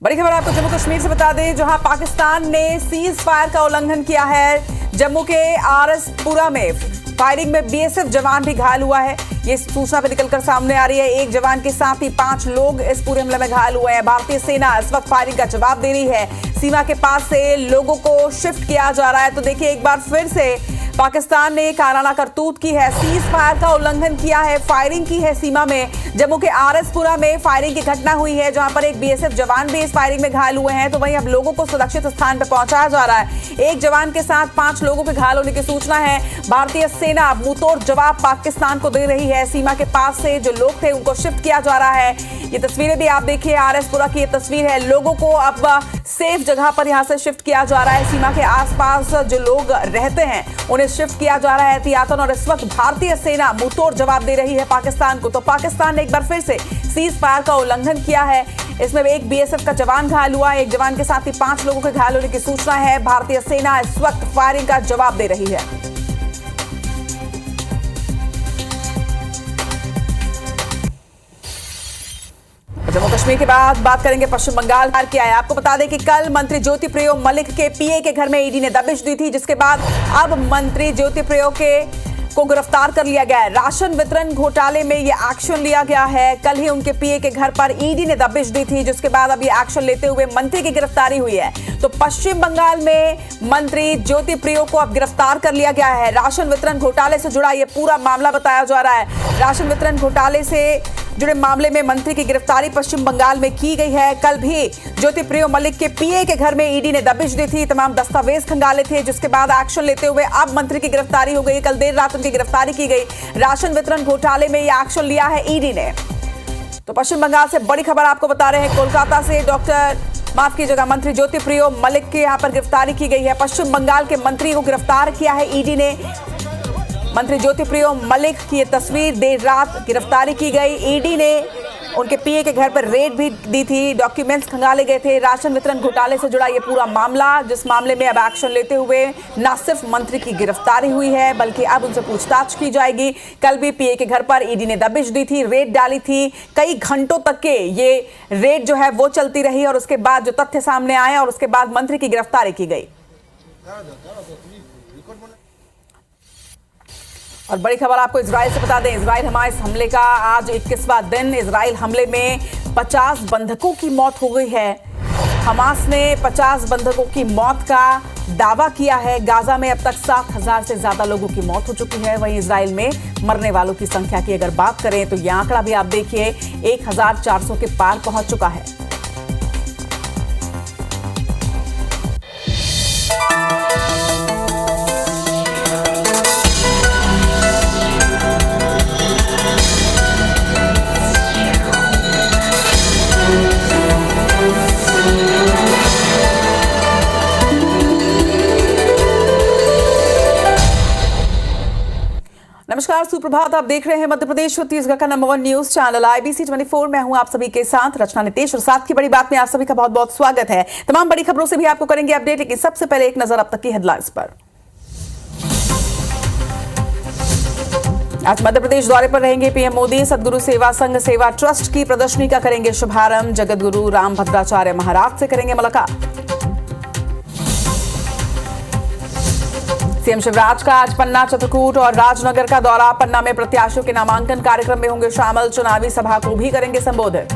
बड़ी खबर आपको जम्मू कश्मीर से बता दें, जहां पाकिस्तान ने सीज फायर का उल्लंघन किया है। जम्मू के आरएसपुरा में फायरिंग में बीएसएफ जवान भी घायल हुआ है। ये सूचना भी निकलकर सामने आ रही है। एक जवान के साथ ही 5 लोग इस पूरे हमले में घायल हुए हैं। भारतीय सेना इस वक्त फायरिंग का जवाब दे रही है। सीमा के पास से लोगों को शिफ्ट किया जा रहा है। तो देखिए, एक बार फिर से पाकिस्तान ने काराना करतूत की है, सीज फायर का उल्लंघन किया है, फायरिंग की है सीमा में। जम्मू के आरएसपुरा में फायरिंग की घटना हुई है, जहां पर एक बीएसएफ जवान भी इस फायरिंग में घायल हुए हैं। तो वहीं अब लोगों को सुरक्षित स्थान पर पहुंचाया जा रहा है। एक जवान के साथ 5 लोगों के घायल होने की सूचना है। भारतीय सेना मुंहतोड़ जवाब पाकिस्तान को दे रही है। सीमा के पास से जो लोग थे उनको शिफ्ट किया जा रहा है। ये तस्वीरें भी आप देखिए, आरएसपुरा की ये तस्वीर है। लोगों को अब सेफ जगह पर यहां से शिफ्ट किया जा रहा है। सीमा के आसपास जो लोग रहते हैं उन्हें शिफ्ट किया जा रहा है एहतियातन। और इस वक्त भारतीय सेना मुंहतोड़ जवाब दे रही है पाकिस्तान को। तो पाकिस्तान ने एक बार फिर से सीज फायर का उल्लंघन किया है। इसमें एक बीएसएफ का जवान घायल हुआ है। एक जवान के साथ ही 5 लोगों के घायल होने की सूचना है। भारतीय सेना इस वक्त फायरिंग का जवाब दे रही है। जम्मू कश्मीर के बाद बात करेंगे पश्चिम बंगाल क्या है। आपको बता दें कि कल मंत्री ज्योतिप्रियो मलिक के पीए के घर में ईडी ने दबिश दी थी, जिसके बाद अब मंत्री ज्योतिप्रियो को गिरफ्तार कर लिया गया है। राशन वितरण घोटाले में ये एक्शन लिया गया है। कल ही उनके पीए के घर पर ईडी ने दबिश दी थी, जिसके बाद अब ये एक्शन लेते हुए मंत्री की गिरफ्तारी हुई है। तो पश्चिम बंगाल में मंत्री ज्योतिप्रियो को अब गिरफ्तार कर लिया गया है। राशन वितरण घोटाले से जुड़ा ये पूरा मामला बताया जा रहा है। राशन वितरण घोटाले से जुड़े मामले में मंत्री की गिरफ्तारी पश्चिम बंगाल में की गई है। कल भी ज्योतिप्रियो मलिक के पीए के घर में ईडी ने दबिश दी थी, तमाम दस्तावेज खंगाले थे, जिसके बाद एक्शन लेते हुए अब मंत्री की गिरफ्तारी हो गई। कल देर रात उनकी गिरफ्तारी की गई। राशन वितरण घोटाले में यह एक्शन लिया है ईडी ने। तो पश्चिम बंगाल से बड़ी खबर आपको बता रहे हैं। कोलकाता से माफ कीजिएगा, मंत्री ज्योतिप्रियो मलिक के यहां पर गिरफ्तारी की गई है। पश्चिम बंगाल के मंत्री को गिरफ्तार किया है ईडी ने। मंत्री ज्योतिप्रियो मलिक की ये तस्वीर, देर रात गिरफ्तारी की गई। ईडी ने उनके पीए के घर पर रेड भी दी थी, डॉक्यूमेंट्स खंगाले गए थे। राशन वितरण घोटाले से जुड़ा ये पूरा मामला, जिस मामले में अब एक्शन लेते हुए न सिर्फ मंत्री की गिरफ्तारी हुई है, बल्कि अब उनसे पूछताछ की जाएगी। कल भी पीए के घर पर ईडी ने दबिश दी थी, रेड डाली थी। कई घंटों तक के ये रेड जो है वो चलती रही और उसके बाद जो तथ्य सामने आए और उसके बाद मंत्री की गिरफ्तारी की गई। और बड़ी खबर आपको इजराइल से बता दें, इजराइल हमास हमले का आज 21वां दिन। इजराइल हमले में 50 बंधकों की मौत हो गई है। हमास ने 50 बंधकों की मौत का दावा किया है। गाजा में अब तक 7,000 से ज्यादा लोगों की मौत हो चुकी है। वहीं इजराइल में मरने वालों की संख्या की अगर बात करें तो यह आंकड़ा भी आप देखिए 1,400 के पार पहुंच चुका है। नमस्कार, सुप्रभात। आप देख रहे हैं मध्य प्रदेश छत्तीसगढ़ का नंबर 1 न्यूज चैनल IBC 24। मैं हूं आप सभी के साथ रचना नितेश और साथ की बड़ी बात में आप सभी का बहुत बहुत स्वागत है। तमाम बड़ी खबरों से भी आपको करेंगे अपडेट, लेकिन सबसे पहले एक नजर अब तक की हेडलाइंस पर। आज मध्य प्रदेश दौरे पर रहेंगे पीएम मोदी। सदगुरु सेवा संघ सेवा ट्रस्ट की प्रदर्शनी का करेंगे शुभारंभ। जगत गुरु रामभद्राचार्य महाराज से करेंगे मुलाकात। सीएम शिवराज का आज पन्ना, चित्रकूट और राजनगर का दौरा। पन्ना में प्रत्याशियों के नामांकन कार्यक्रम में होंगे शामिल। चुनावी सभा को भी करेंगे संबोधित।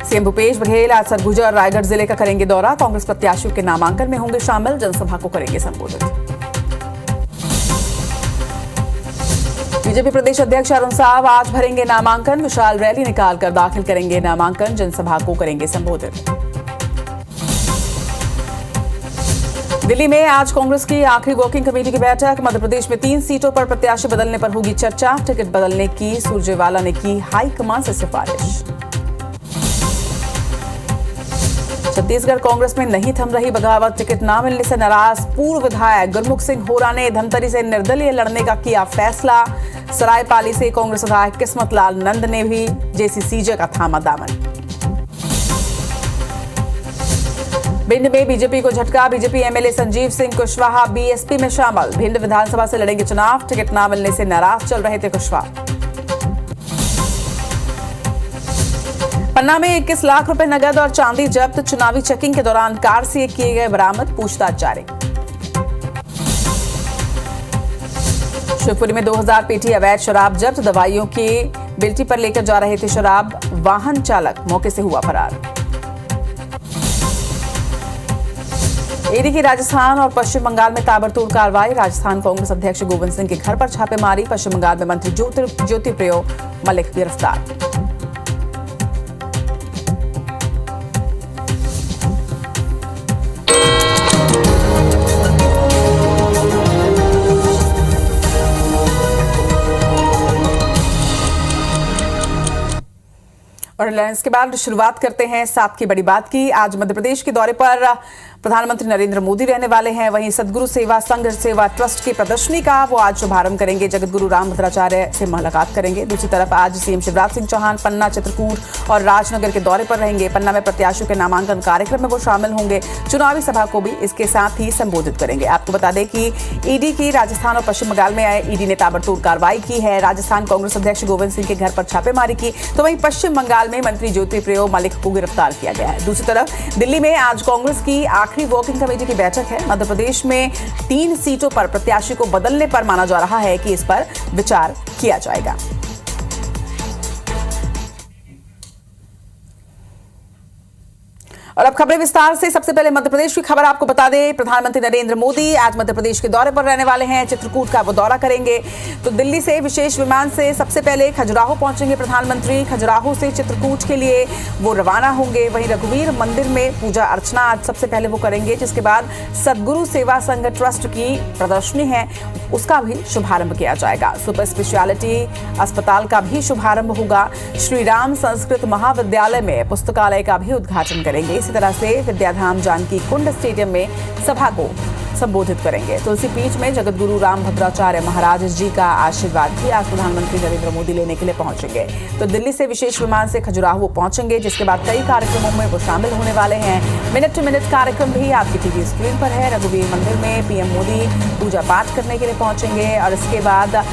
सीएम भूपेश बघेल आज सरगुजा और रायगढ़ जिले का करेंगे दौरा। कांग्रेस प्रत्याशियों के नामांकन में होंगे शामिल। जनसभा को करेंगे संबोधित। बीजेपी प्रदेश अध्यक्ष अरुण साव आज भरेंगे नामांकन। विशाल रैली निकालकर दाखिल करेंगे नामांकन। जनसभा को करेंगे संबोधित। दिल्ली में आज कांग्रेस की आखिरी वर्किंग कमेटी की बैठक। मध्य प्रदेश में 3 सीटों पर प्रत्याशी बदलने पर होगी चर्चा। टिकट बदलने की सुरजेवाला ने की हाईकमान से सिफारिश। छत्तीसगढ़ कांग्रेस में नहीं थम रही बगावत। टिकट न मिलने से नाराज पूर्व विधायक गुरमुख सिंह होरा ने धमतरी से निर्दलीय लड़ने का किया फैसला। सरायपाली से कांग्रेस विधायक किस्मत लाल नंद ने भी JCCJ का थामा दामन। भिंड में बीजेपी को झटका। BJP MLA Sanjeev Singh Kushwaha BSP में शामिल। भिंड विधानसभा से लड़ेंगे चुनाव। टिकट न मिलने से नाराज चल रहे थे कुशवाहा। पन्ना में 21 लाख रुपए नगद और चांदी जब्त। चुनावी चेकिंग के दौरान कार से किए गए बरामद। पूछताछ जारी। शिवपुरी में 2000 पेटी अवैध शराब जब्त। दवाइयों की बिल्टी पर लेकर जा रहे थे शराब। वाहन चालक मौके से हुआ फरार। ईडी की राजस्थान और पश्चिम बंगाल में ताबड़तोड़ कार्रवाई। राजस्थान कांग्रेस अध्यक्ष गोविंद सिंह के घर पर छापेमारी। पश्चिम बंगाल में मंत्री ज्योतिप्रियो मलिक गिरफ्तार। और इसके बाद शुरुआत करते हैं 7 की बड़ी बात की। आज मध्य प्रदेश के दौरे पर प्रधानमंत्री नरेंद्र मोदी रहने वाले हैं। वहीं सदगुरु सेवा संघ सेवा ट्रस्ट की प्रदर्शनी का वो आज शुभारंभ करेंगे। जगत गुरु रामभद्राचार्य से मुलाकात करेंगे। दूसरी तरफ आज सीएम शिवराज सिंह चौहान पन्ना, चित्रकूट और राजनगर के दौरे पर रहेंगे। पन्ना में प्रत्याशियों के नामांकन कार्यक्रम में वो शामिल होंगे। चुनावी सभा को भी इसके साथ ही संबोधित करेंगे। आपको बता दें कि ईडी की राजस्थान और पश्चिम बंगाल में आए ईडी ने ताबड़तोड़ कार्रवाई की है। राजस्थान कांग्रेस अध्यक्ष गोविंद सिंह के घर पर छापेमारी की, तो वहीं पश्चिम बंगाल में मंत्री ज्योतिप्रियो मलिक को गिरफ्तार किया गया है। दूसरी तरफ दिल्ली में आज कांग्रेस की आखिरी वर्किंग कमेटी की बैठक है। मध्य प्रदेश में 3 सीटों पर प्रत्याशी को बदलने पर माना जा रहा है कि इस पर विचार किया जाएगा। और अब खबरें विस्तार से। सबसे पहले मध्य प्रदेश की खबर आपको बता दें। प्रधानमंत्री नरेंद्र मोदी आज मध्य प्रदेश के दौरे पर रहने वाले हैं। चित्रकूट का वो दौरा करेंगे। तो दिल्ली से विशेष विमान से सबसे पहले खजुराहो पहुंचेंगे प्रधानमंत्री। खजुराहो से चित्रकूट के लिए वो रवाना होंगे। वहीं रघुवीर मंदिर में पूजा अर्चना आज सबसे पहले वो करेंगे, जिसके बाद सदगुरु सेवा संघ ट्रस्ट की प्रदर्शनी है उसका भी शुभारंभ किया जाएगा। सुपर स्पेशलिटी अस्पताल का भी शुभारंभ होगा। श्री राम संस्कृत महाविद्यालय में पुस्तकालय का भी उद्घाटन करेंगे। इसी तरह से विद्याधाम जानकी कुंड स्टेडियम में सभा को संबोधित करेंगे। तुलसी पीठ में जगत गुरु रामभद्राचार्य महाराज जी का आशीर्वाद भी आज प्रधानमंत्री नरेंद्र मोदी लेने के लिए पहुंचेंगे। तो दिल्ली से विशेष विमान से खजुराहो पहुंचेंगे, जिसके बाद कई कार्यक्रमों में वो शामिल होने वाले हैं। मिनट टू मिनट कार्यक्रम भी आपकी टीवी स्क्रीन पर है। रघुवीर मंदिर में पीएम मोदी पूजा पाठ करने के लिए पहुंचेंगे और इसके बाद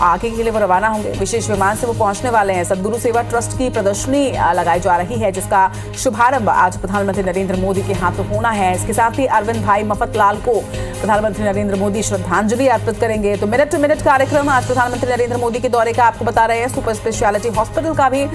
आगे के लिए वो रवाना होंगे। विशेष विमान से वो पहुंचने वाले हैं। सदगुरु सेवा ट्रस्ट की प्रदर्शनी लगाई जा रही है, जिसका शुभारंभ आज प्रधानमंत्री नरेंद्र मोदी के हाथों होना है। इसके साथ ही अरविंद भाई मफतलाल को प्रधानमंत्री नरेंद्र मोदी श्रद्धांजलि अर्पित करेंगे। तो मिनट टू मिनट कार्यक्रम आज प्रधानमंत्री नरेंद्र मोदी के दौरे का आपको बता रहे हैं। सुपर स्पेशलिटी हॉस्पिटल का भी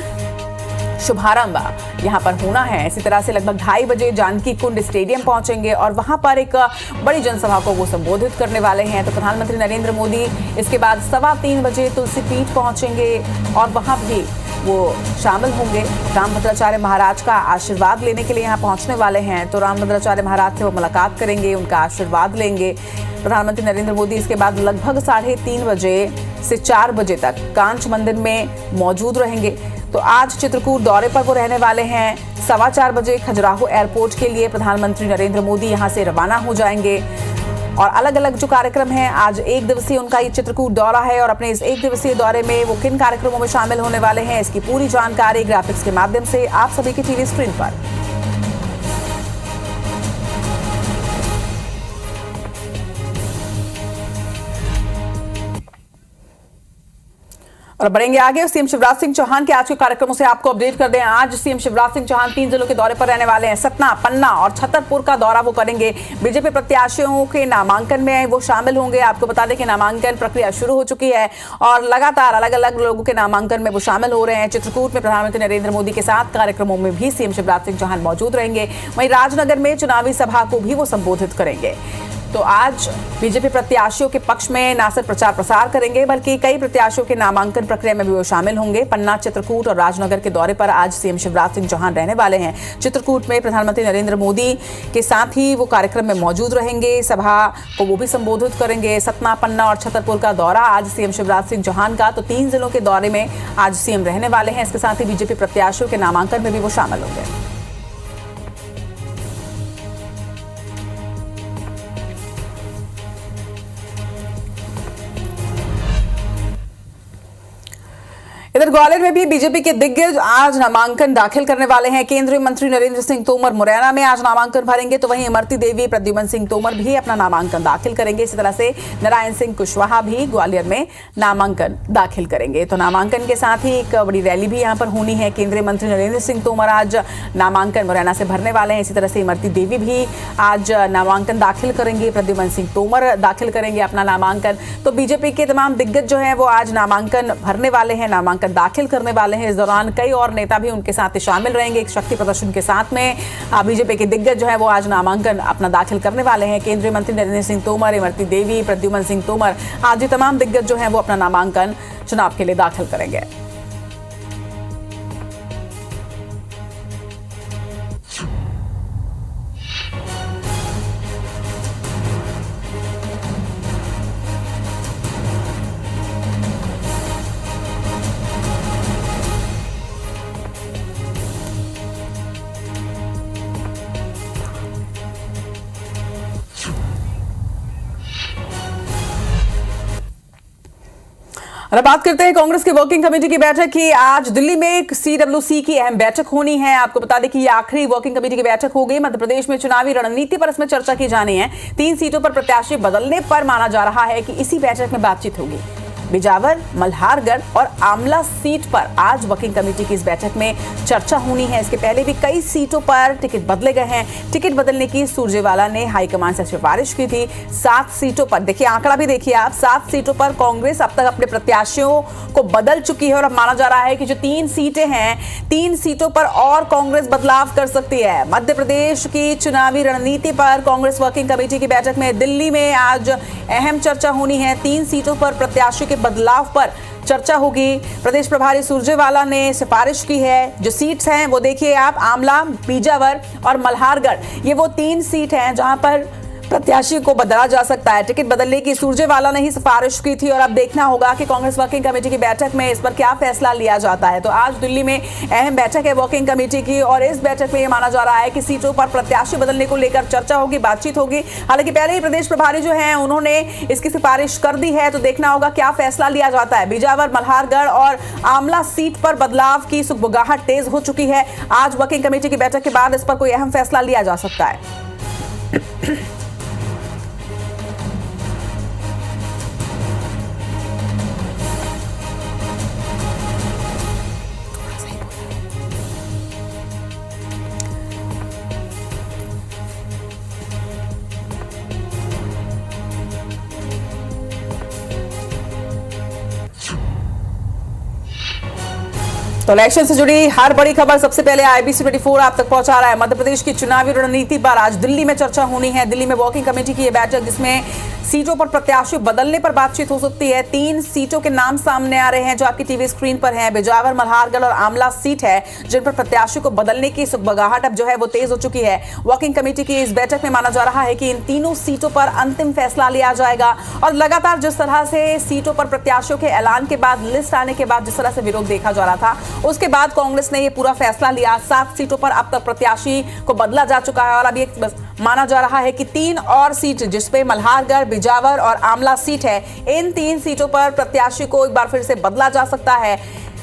शुभारंभ यहां पर होना है। इसी तरह से लगभग 2:30 बजे जानकी कुंड स्टेडियम पहुंचेंगे और वहां पर एक बड़ी जनसभा को वो संबोधित करने वाले हैं। तो प्रधानमंत्री नरेंद्र मोदी इसके बाद 3:15 बजे तुलसी पीठ पहुंचेंगे और वहां भी वो शामिल होंगे। रामभद्राचार्य महाराज का आशीर्वाद लेने के लिए यहाँ पहुंचने वाले हैं। तो रामभद्राचार्य महाराज से वो मुलाकात करेंगे, उनका आशीर्वाद लेंगे। प्रधानमंत्री नरेंद्र मोदी इसके बाद लगभग 3:30 बजे से 4 बजे तक कांच मंदिर में मौजूद रहेंगे। तो आज चित्रकूट दौरे पर वो रहने वाले हैं। 4:15 बजे खजुराहो एयरपोर्ट के लिए प्रधानमंत्री नरेंद्र मोदी यहां से रवाना हो जाएंगे। और अलग अलग जो कार्यक्रम हैं, आज 1 दिवसीय उनका ये चित्रकूट दौरा है और अपने इस 1 दिवसीय दौरे में वो किन कार्यक्रमों में शामिल होने वाले हैं, इसकी पूरी जानकारी ग्राफिक्स के माध्यम से आप सभी की टीवी स्क्रीन पर। और बढ़ेंगे आगे। सीएम शिवराज सिंह चौहान के आज के कार्यक्रमों से आपको अपडेट कर दें। आज सीएम शिवराज सिंह चौहान 3 जिलों के दौरे पर रहने वाले हैं। सतना, पन्ना और छतरपुर का दौरा वो करेंगे। बीजेपी प्रत्याशियों के नामांकन में वो शामिल होंगे। आपको बता दें कि नामांकन प्रक्रिया शुरू हो चुकी है और लगातार अलग अलग लोगों के नामांकन में वो शामिल हो रहे हैं। चित्रकूट में प्रधानमंत्री नरेंद्र मोदी के साथ कार्यक्रमों में भी सीएम शिवराज सिंह चौहान मौजूद रहेंगे। वहीं राजनगर में चुनावी सभा को भी वो संबोधित करेंगे। तो आज बीजेपी प्रत्याशियों के पक्ष में न सिर्फ प्रचार प्रसार करेंगे, बल्कि कई प्रत्याशियों के नामांकन प्रक्रिया में भी वो शामिल होंगे। पन्ना, चित्रकूट और राजनगर के दौरे पर आज सीएम शिवराज सिंह चौहान रहने वाले हैं। चित्रकूट में प्रधानमंत्री नरेंद्र मोदी के साथ ही वो कार्यक्रम में मौजूद रहेंगे, सभा को वो भी संबोधित करेंगे। सतना, पन्ना और छतरपुर का दौरा आज सीएम शिवराज सिंह चौहान का। तो 3 जिलों के दौरे में आज सीएम रहने वाले हैं। इसके साथ ही बीजेपी प्रत्याशियों के नामांकन में भी वो शामिल होंगे। इधर ग्वालियर में भी बीजेपी के दिग्गज आज नामांकन दाखिल करने वाले हैं। केंद्रीय मंत्री नरेंद्र सिंह तोमर मुरैना में आज नामांकन भरेंगे, तो वहीं इमरती देवी, प्रद्युमन सिंह तोमर भी अपना नामांकन दाखिल करेंगे। इसी तरह से नारायण सिंह कुशवाहा भी ग्वालियर में नामांकन दाखिल करेंगे। तो नामांकन के साथ ही एक बड़ी रैली भी यहां पर होनी है। केंद्रीय मंत्री नरेंद्र सिंह तोमर आज नामांकन मुरैना से भरने वाले हैं। इसी तरह से इमरती देवी भी आज नामांकन दाखिल करेंगे, प्रद्युमन सिंह तोमर दाखिल करेंगे अपना नामांकन। तो बीजेपी के तमाम दिग्गज जो है वो आज नामांकन भरने वाले हैं, नामांकन दाखिल करने वाले हैं। इस दौरान कई और नेता भी उनके साथ शामिल रहेंगे। एक शक्ति प्रदर्शन के साथ में बीजेपी के दिग्गज जो है वो आज नामांकन अपना दाखिल करने वाले हैं। केंद्रीय मंत्री नरेंद्र सिंह तोमर, इमरती देवी, प्रद्युमन सिंह तोमर, आज ये तमाम दिग्गज जो है वो अपना नामांकन चुनाव के लिए दाखिल करेंगे। और अब बात करते हैं कांग्रेस की वर्किंग कमेटी की बैठक की। आज दिल्ली में एक सीडब्ल्यूसी की अहम बैठक होनी है। आपको बता दें कि ये आखिरी वर्किंग कमेटी की बैठक हो गई। मध्य प्रदेश में चुनावी रणनीति पर इसमें चर्चा की जानी है। 3 सीटों पर प्रत्याशी बदलने पर माना जा रहा है कि इसी बैठक में बातचीत होगी। बिजावर, मल्हारगढ़ और आमला सीट पर आज वर्किंग कमेटी की इस बैठक में चर्चा होनी है। इसके पहले भी कई सीटों पर टिकट बदले गए हैं। टिकट बदलने की सुरजेवाला ने हाईकमान से सिफारिश की थी। 7 सीटों पर, देखिए आंकड़ा भी देखिए आप, 7 सीटों पर कांग्रेस अब तक अपने प्रत्याशियों को बदल चुकी है। और अब माना जा रहा है कि जो 3 सीटें हैं, 3 सीटों पर और कांग्रेस बदलाव कर सकती है। मध्य प्रदेश की चुनावी रणनीति पर कांग्रेस वर्किंग कमेटी की बैठक में दिल्ली में आज अहम चर्चा होनी है। 3 सीटों पर प्रत्याशी बदलाव पर चर्चा होगी। प्रदेश प्रभारी सुरजेवाला ने सिफारिश की है। जो सीट्स हैं वो देखिए आप, आमला, बीजावर और मल्हारगढ़, ये वो 3 सीट हैं जहां पर प्रत्याशी को बदला जा सकता है। टिकट बदलने की सुरजेवाला ने ही सिफारिश की थी और अब देखना होगा कि कांग्रेस वर्किंग कमेटी की बैठक में इस पर क्या फैसला लिया जाता है। तो आज दिल्ली में अहम बैठक है वर्किंग कमेटी की और इस बैठक में यह माना जा रहा है कि सीटों पर प्रत्याशी बदलने को लेकर चर्चा होगी, बातचीत होगी। हालांकि पहले ही प्रदेश प्रभारी जो है उन्होंने इसकी सिफारिश कर दी है, तो देखना होगा क्या फैसला लिया जाता है। बिजावर, मल्हारगढ़ और आमला सीट पर बदलाव की सुगबुगाहट तेज हो चुकी है। आज वर्किंग कमेटी की बैठक के बाद इस पर कोई अहम फैसला लिया जा सकता है। तो इलेक्शन से जुड़ी हर बड़ी खबर सबसे पहले IBC 24 आप तक पहुंचा रहा है। मध्य प्रदेश की चुनावी रणनीति पर आज दिल्ली में चर्चा होनी है। दिल्ली में वर्किंग कमेटी की यह बैठक जिसमें सीटों पर प्रत्याशी बदलने पर बातचीत हो सकती है। 3 सीटों के नाम सामने आ रहे हैं जो आपकी टीवी स्क्रीन पर हैं। बिजावर, मल्हारगढ़ और आमला सीट है जिन पर प्रत्याशी को बदलने की सुगबुगाहट अब जो है वो तेज हो चुकी है। वर्किंग कमेटी की इस बैठक में माना जा रहा है कि इन तीनों सीटों पर अंतिम फैसला लिया जाएगा। और लगातार जिस तरह से सीटों पर प्रत्याशियों के ऐलान के बाद, लिस्ट आने के बाद जिस तरह से विरोध देखा जा रहा था, उसके बाद कांग्रेस ने ये पूरा फैसला लिया। 7 सीटों पर अब तक प्रत्याशी को बदला जा चुका है और अब ये माना जा रहा है कि 3 और सीट जिसपे मल्हारगढ़, बिजावर और आमला सीट है, इन 3 सीटों पर प्रत्याशी को एक बार फिर से बदला जा सकता है।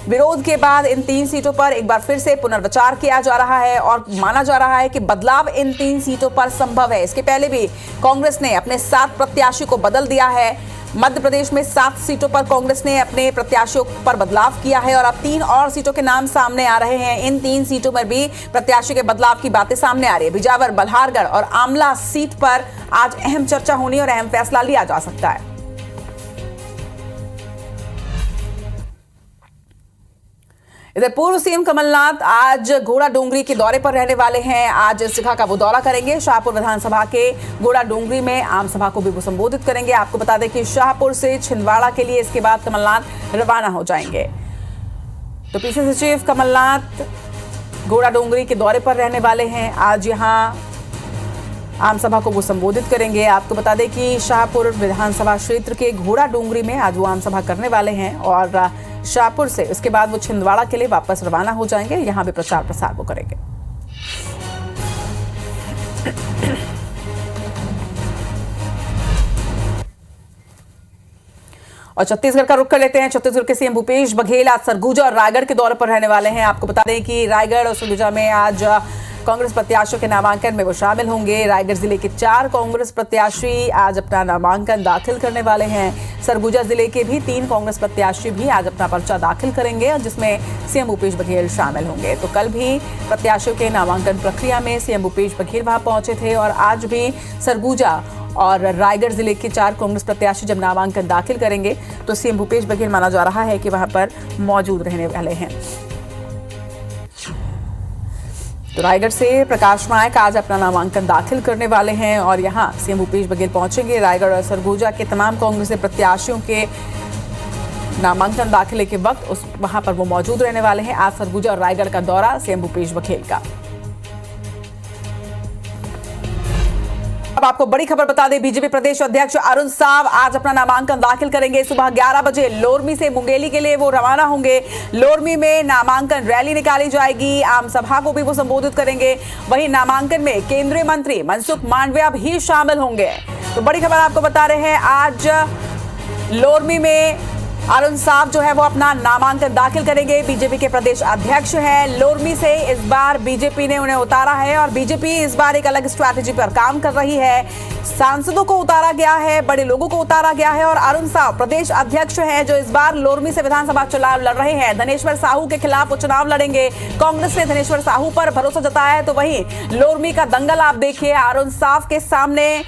विरोध के बाद इन 3 सीटों पर एक बार फिर से पुनर्विचार किया जा रहा है और माना जा रहा है कि बदलाव इन 3 सीटों पर संभव है। इसके पहले भी कांग्रेस ने अपने 7 प्रत्याशी को बदल दिया है। मध्य प्रदेश में 7 सीटों पर कांग्रेस ने अपने प्रत्याशियों पर बदलाव किया है और अब 3 और सीटों के नाम सामने आ रहे हैं। इन 3 सीटों पर भी प्रत्याशी के बदलाव की बातें सामने आ रही है। बिजावर, मल्हारगढ़ और आमला सीट पर आज अहम चर्चा होनी और अहम फैसला लिया जा सकता है। इधर पूर्व सीएम कमलनाथ आज घोड़ा डोंगरी के दौरे पर रहने वाले हैं। आज इस जगह का वो दौरा करेंगे। शाहपुर विधानसभा के घोड़ा डोंगरी में आम सभा को भी वो संबोधित करेंगे। आपको बता दें कि शाहपुर से छिंदवाड़ा के लिए इसके बाद कमलनाथ रवाना हो जाएंगे। तो पीसीसी चीफ कमलनाथ घोड़ा डोंगरी के दौरे पर रहने वाले हैं। आज यहाँ आम सभा को वो संबोधित करेंगे। आपको बता दें कि शाहपुर विधानसभा क्षेत्र के घोड़ा डोंगरी में आज वो आम सभा करने वाले हैं और शाहपुर से इसके बाद वो छिंदवाड़ा के लिए वापस रवाना हो जाएंगे। यहां भी प्रचार प्रसार वो करेंगे। और छत्तीसगढ़ का रुख कर लेते हैं। छत्तीसगढ़ के सीएम भूपेश बघेल आज सरगुजा और रायगढ़ के दौरे पर रहने वाले हैं। आपको बता दें कि रायगढ़ और सरगुजा में आज कांग्रेस प्रत्याशियों के नामांकन में वो शामिल होंगे। रायगढ़ जिले के 4 कांग्रेस प्रत्याशी आज अपना नामांकन दाखिल करने वाले हैं। सरगुजा जिले के भी 3 कांग्रेस प्रत्याशी भी आज अपना पर्चा दाखिल करेंगे, जिसमें सीएम भूपेश बघेल शामिल होंगे। तो कल भी प्रत्याशियों के नामांकन प्रक्रिया में सीएम भूपेश बघेल वहां पहुंचे थे और आज भी सरगुजा और रायगढ़ जिले के 4 कांग्रेस प्रत्याशी जब नामांकन दाखिल करेंगे तो सीएम भूपेश बघेल माना जा रहा है कि वहां पर मौजूद रहने वाले हैं। तो रायगढ़ से प्रकाश नायक आज अपना नामांकन दाखिल करने वाले हैं और यहां सीएम भूपेश बघेल पहुंचेंगे। रायगढ़ और सरगुजा के तमाम कांग्रेस प्रत्याशियों के नामांकन दाखिले के वक्त वहां पर वो मौजूद रहने वाले हैं। आज सरगुजा और रायगढ़ का दौरा सीएम भूपेश बघेल का। अब आपको बड़ी खबर बता दें, बीजेपी प्रदेश अध्यक्ष अरुण साव आज अपना नामांकन दाखिल करेंगे। सुबह 11 बजे लोरमी से मुंगेली के लिए वो रवाना होंगे। लोरमी में नामांकन रैली निकाली जाएगी, आम सभा को भी वो संबोधित करेंगे। वहीं नामांकन में केंद्रीय मंत्री मनसुख मांडविया भी शामिल होंगे। तो बड़ी खबर आपको बता रहे हैं, आज लोरमी में अरुण साव जो है वो अपना नामांकन दाखिल करेंगे। बीजेपी के प्रदेश अध्यक्ष हैं। लोरमी से इस बार बीजेपी ने उन्हें उतारा है और बीजेपी इस बार एक अलग स्ट्रैटेजी पर काम कर रही है। सांसदों को उतारा गया है, बड़े लोगों को उतारा गया है और अरुण साव प्रदेश अध्यक्ष हैं जो इस बार लोरमी से विधानसभा चुनाव लड़ रहे हैं। धनेश्वर साहू के खिलाफ वो चुनाव लड़ेंगे। कांग्रेस ने धनेश्वर साहू पर भरोसा जताया है, तो वहीं लोरमी का दंगल आप देखिए, अरुण साव के सामने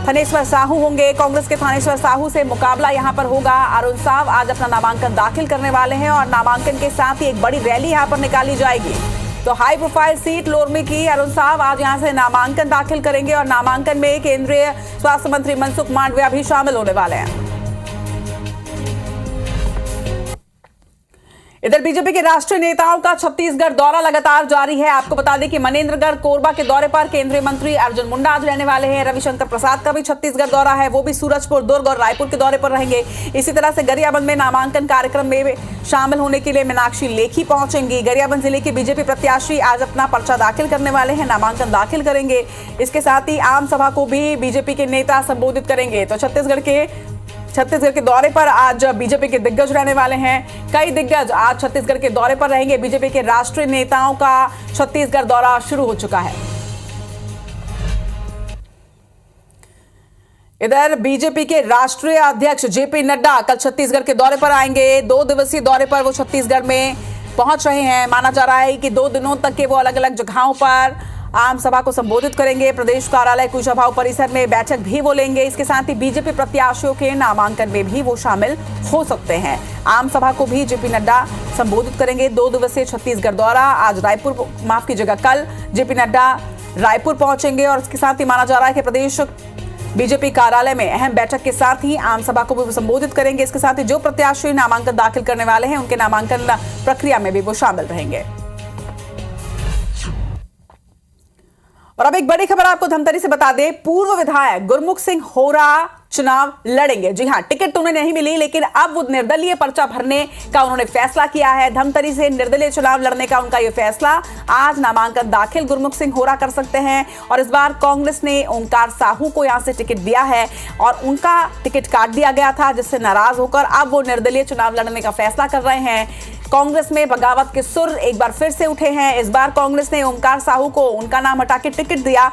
थानेश्वर साहू होंगे। कांग्रेस के थानेश्वर साहू से मुकाबला यहां पर होगा। अरुण साव आज अपना नामांकन दाखिल करने वाले हैं और नामांकन के साथ ही एक बड़ी रैली यहां पर निकाली जाएगी। तो हाई प्रोफाइल सीट लोरमी की अरुण साव आज यहां से नामांकन दाखिल करेंगे और नामांकन में केंद्रीय स्वास्थ्य मंत्री मनसुख मांडविया भी शामिल होने वाले हैं। इधर बीजेपी के राष्ट्रीय नेताओं का छत्तीसगढ़ दौरा लगातार जारी है। आपको बता दें कि मनेन्द्रगढ़ कोरबा के दौरे पर केंद्रीय मंत्री अर्जुन मुंडा आज रहने वाले हैं। रविशंकर प्रसाद का भी छत्तीसगढ़ दौरा है, वो भी सूरजपुर, दुर्ग और रायपुर के दौरे पर रहेंगे। इसी तरह से गरियाबंद में नामांकन कार्यक्रम में शामिल होने के लिए मीनाक्षी लेखी पहुंचेंगी। गरियाबंद जिले के बीजेपी प्रत्याशी आज अपना पर्चा दाखिल करने वाले हैं, नामांकन दाखिल करेंगे। इसके साथ ही आम सभा को भी बीजेपी के नेता संबोधित करेंगे। तो छत्तीसगढ़ के दौरे पर आज बीजेपी के दिग्गज रहने वाले हैं। कई दिग्गज आज छत्तीसगढ़ के दौरे पर रहेंगे। बीजेपी के राष्ट्रीय नेताओं का छत्तीसगढ़ दौरा शुरू हो चुका है। इधर बीजेपी के राष्ट्रीय अध्यक्ष जेपी नड्डा कल छत्तीसगढ़ के दौरे पर आएंगे। 2 दिवसीय दौरे पर वो छत्तीसगढ़ में पहुंच रहे हैं। माना जा रहा है कि 2 दिनों तक के वो अलग अलग जगहों पर आम सभा को संबोधित करेंगे। प्रदेश कार्यालय कुशाभाऊ परिसर में बैठक भी वो लेंगे। इसके साथ ही बीजेपी प्रत्याशियों के नामांकन में भी वो शामिल हो सकते हैं। आम सभा को भी जेपी नड्डा संबोधित करेंगे। 2 दिवसीय छत्तीसगढ़ दौरा आज कल जेपी नड्डा रायपुर पहुंचेंगे और इसके साथ ही माना जा रहा है कि प्रदेश बीजेपी कार्यालय में अहम बैठक के साथ ही आम सभा को भी संबोधित करेंगे। इसके साथ ही जो प्रत्याशी नामांकन दाखिल करने वाले हैं उनके नामांकन प्रक्रिया में भी वो शामिल रहेंगे। और अब एक बड़ी खबर आपको धमतरी से बता दें, पूर्व विधायक गुरमुख सिंह होरा चुनाव लड़ेंगे। जी हां, टिकट तो उन्हें नहीं मिली, लेकिन अब वो निर्दलीय पर्चा भरने का उन्होंने फैसला किया है। धमतरी से निर्दलीय चुनाव लड़ने का उनका यह फैसला। आज नामांकन दाखिल गुरमुख सिंह होरा कर सकते हैं और इस बार कांग्रेस ने ओंकार साहू को यहां से टिकट दिया है और उनका टिकट काट दिया गया था, जिससे नाराज होकर अब वो निर्दलीय चुनाव लड़ने का फैसला कर रहे हैं। कांग्रेस में बगावत के सुर एक बार फिर से उठे हैं। इस बार कांग्रेस ने ओंकार साहू को उनका नाम हटा के टिकट दिया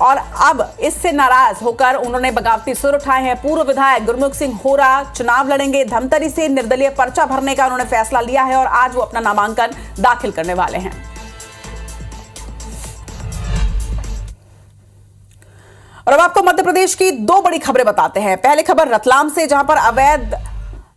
और अब इससे नाराज होकर उन्होंने बगावती सुर उठाए हैं। पूर्व विधायक गुरमुख सिंह होरा चुनाव लड़ेंगे। धमतरी से निर्दलीय पर्चा भरने का उन्होंने फैसला लिया है और आज वो अपना नामांकन दाखिल करने वाले हैं। और अब आपको मध्य प्रदेश की 2 बड़ी खबरें बताते हैं। पहले खबर रतलाम से, जहां पर अवैध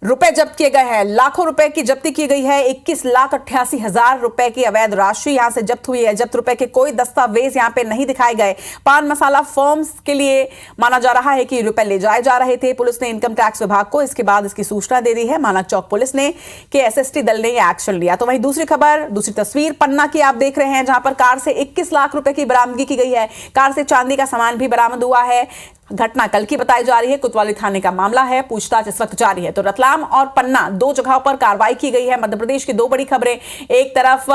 रुपए जब्त किए गए हैं। लाखों रुपए की जब्ती की गई है। 21,88,000 रुपए की अवैध राशि यहां से जब्त हुई है। जब्त रुपए के कोई दस्तावेज यहां पे नहीं दिखाए गए। पान मसाला फर्म्स के लिए माना जा रहा है कि रुपए ले जाए जा रहे थे। पुलिस ने इनकम टैक्स विभाग को इसके बाद इसकी सूचना दे दी है। मानक चौक पुलिस ने कि एसएसटी दल ने यह एक्शन लिया। तो वहीं दूसरी तस्वीर पन्ना की आप देख रहे हैं, जहां पर कार से 21 लाख रुपए की बरामदगी की गई है। कार से चांदी का सामान भी बरामद हुआ है। घटना कल की बताई जा रही है। कोतवाली थाने का मामला है, पूछताछ इस वक्त जारी है। तो रतलाम और पन्ना 2 जगहों पर कार्रवाई की गई है। मध्य प्रदेश की 2 बड़ी खबरें, एक तरफ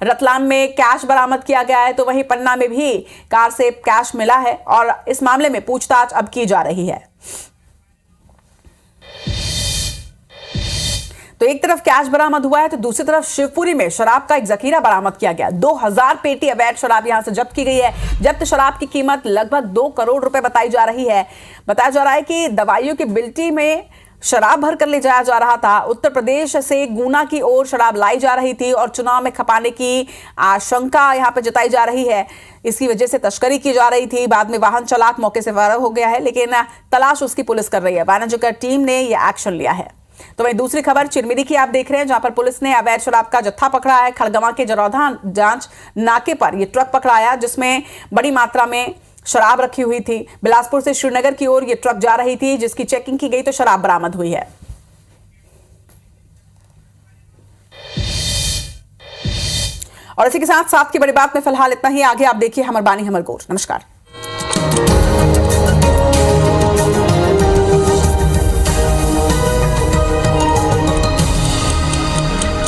रतलाम में कैश बरामद किया गया है, तो वहीं पन्ना में भी कार से कैश मिला है और इस मामले में पूछताछ अब की जा रही है। तो एक तरफ कैश बरामद हुआ है तो दूसरी तरफ शिवपुरी में शराब का एक जखीरा बरामद किया गया। 2000 पेटी अवैध शराब यहां से जब्त की गई है। जब्त शराब की कीमत लगभग 2 करोड़ रुपए बताई जा रही है। बताया जा रहा है कि दवाइयों की बिल्टी में शराब भर कर ले जाया जा रहा था। उत्तर प्रदेश से गुना की ओर शराब लाई जा रही थी और चुनाव में खपाने की आशंका यहां पर जताई जा रही है। इसकी वजह से तस्करी की जा रही थी। बाद में वाहन चालक मौके से फरार हो गया है, लेकिन तलाश उसकी पुलिस कर रही है। वाणिज्य टीम ने यह एक्शन लिया है। तो वहीं दूसरी खबर चिरमिरी की आप देख रहे हैं, जहां पर पुलिस ने अवैध शराब का जत्था पकड़ा है। खड़गवां के जरौधा जांच नाके पर यह ट्रक पकड़ाया जिसमें बड़ी मात्रा में शराब रखी हुई थी। बिलासपुर से श्रीनगर की ओर यह ट्रक जा रही थी, जिसकी चेकिंग की गई तो शराब बरामद हुई है। और इसी के साथ की बड़ी बात में फिलहाल इतना ही। आगे आप देखिए हमर बानी हमर गोर। नमस्कार।